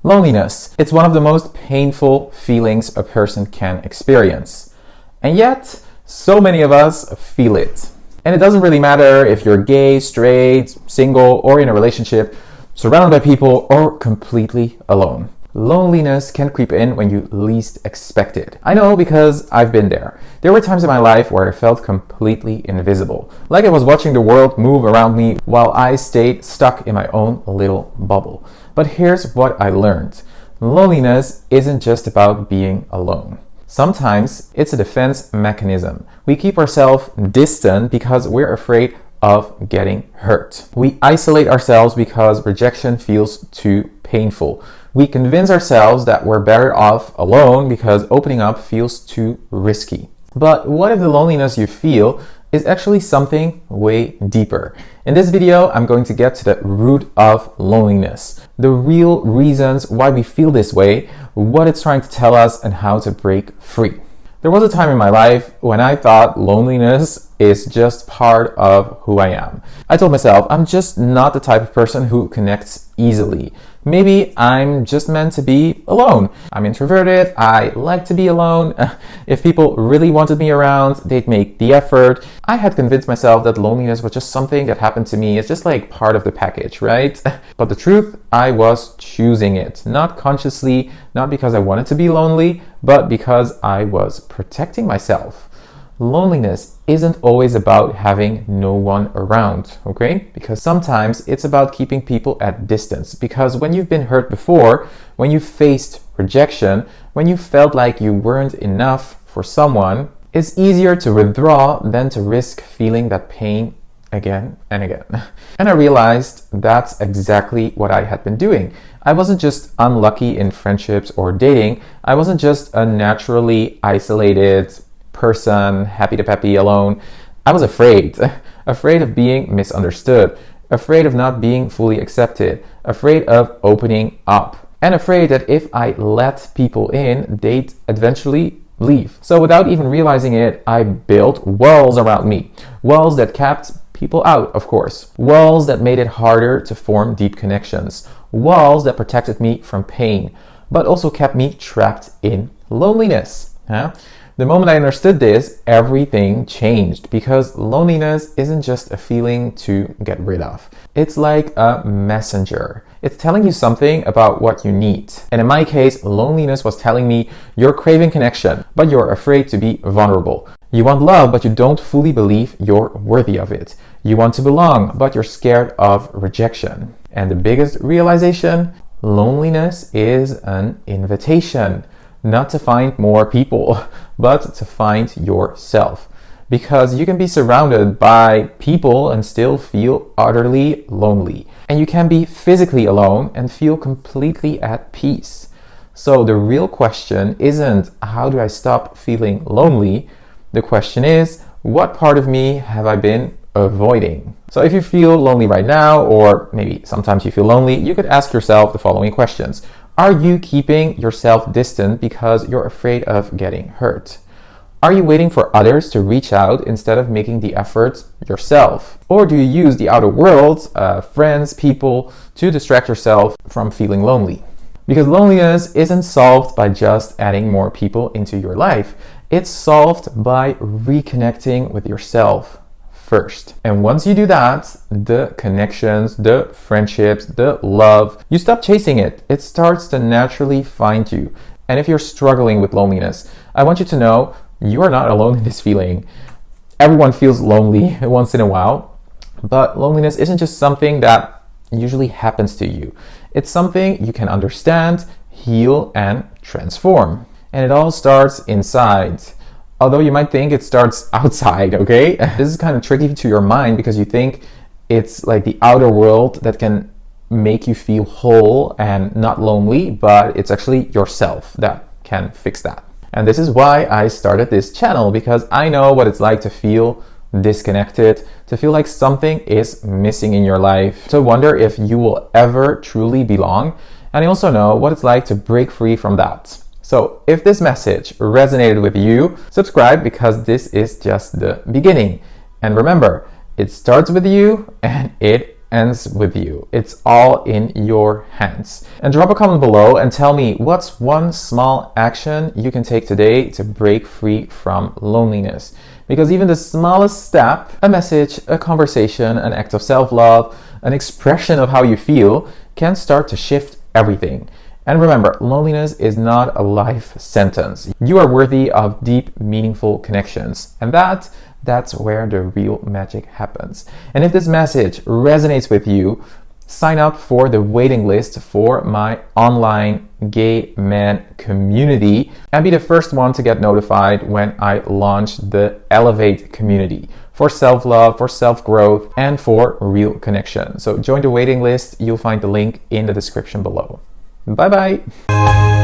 Loneliness. It's one of the most painful feelings a person can experience. And yet, so many of us feel it. And it doesn't really matter if you're gay, straight, single, or in a relationship, surrounded by people, or completely alone. Loneliness can creep in when you least expect it. I know because I've been there. There were times in my life where I felt completely invisible, like I was watching the world move around me while I stayed stuck in my own little bubble. But here's what I learned. Loneliness isn't just about being alone. Sometimes it's a defense mechanism. We keep ourselves distant because we're afraid of getting hurt. We isolate ourselves because rejection feels too painful. We convince ourselves that we're better off alone because opening up feels too risky. But what if the loneliness you feel is actually something way deeper? In this video, I'm going to get to the root of loneliness, the real reasons why we feel this way, what it's trying to tell us, and how to break free. There was a time in my life when I thought loneliness is just part of who I am. I told myself I'm just not the type of person who connects easily. Maybe I'm just meant to be alone. I'm introverted. I like to be alone. If people really wanted me around, they'd make the effort. I had convinced myself that loneliness was just something that happened to me. It's just like part of the package, right? But the truth, I was choosing it. Not consciously, not because I wanted to be lonely, but because I was protecting myself. Loneliness isn't always about having no one around, okay? Because sometimes it's about keeping people at distance. Because when you've been hurt before, when you faced rejection, when you felt like you weren't enough for someone, it's easier to withdraw than to risk feeling that pain again and again. And I realized that's exactly what I had been doing. I wasn't just unlucky in friendships or dating. I wasn't just a naturally isolated person, happy to peppy alone. I was afraid of being misunderstood, afraid of not being fully accepted, afraid of opening up, and afraid that if I let people in, they'd eventually leave. So without even realizing it, I built walls around me, walls that kept people out, of course, walls that made it harder to form deep connections, walls that protected me from pain, but also kept me trapped in loneliness. The moment I understood this, everything changed, because loneliness isn't just a feeling to get rid of. It's like a messenger. It's telling you something about what you need. And in my case, loneliness was telling me you're craving connection, but you're afraid to be vulnerable. You want love, but you don't fully believe you're worthy of it. You want to belong, but you're scared of rejection. And the biggest realization, loneliness is an invitation. Not to find more people, but to find yourself. Because you can be surrounded by people and still feel utterly lonely. And you can be physically alone and feel completely at peace. So the real question isn't how do I stop feeling lonely? The question is, what part of me have I been avoiding? So if you feel lonely right now, or maybe sometimes you feel lonely, you could ask yourself the following questions. Are you keeping yourself distant because you're afraid of getting hurt? Are you waiting for others to reach out instead of making the effort yourself? Or do you use the outer world, friends, people, to distract yourself from feeling lonely? Because loneliness isn't solved by just adding more people into your life. It's solved by reconnecting with yourself first. And once you do that, the connections, the friendships, the love, you stop chasing it. It starts to naturally find you. And if you're struggling with loneliness, I want you to know you are not alone in this feeling. Everyone feels lonely once in a while, but loneliness isn't just something that usually happens to you. It's something you can understand, heal, and transform. And it all starts inside. Although you might think it starts outside, okay? This is kind of tricky to your mind because you think it's like the outer world that can make you feel whole and not lonely, but it's actually yourself that can fix that. And this is why I started this channel, because I know what it's like to feel disconnected, to feel like something is missing in your life, to wonder if you will ever truly belong. And I also know what it's like to break free from that. So if this message resonated with you, subscribe, because this is just the beginning. And remember, it starts with you and it ends with you. It's all in your hands. And drop a comment below and tell me what's one small action you can take today to break free from loneliness. Because even the smallest step, a message, a conversation, an act of self-love, an expression of how you feel, can start to shift everything. And remember, loneliness is not a life sentence. You are worthy of deep, meaningful connections. And that's where the real magic happens. And if this message resonates with you, sign up for the waiting list for my online gay man community and be the first one to get notified when I launch the Elevate community for self-love, for self-growth, and for real connection. So join the waiting list. You'll find the link in the description below. Bye-bye.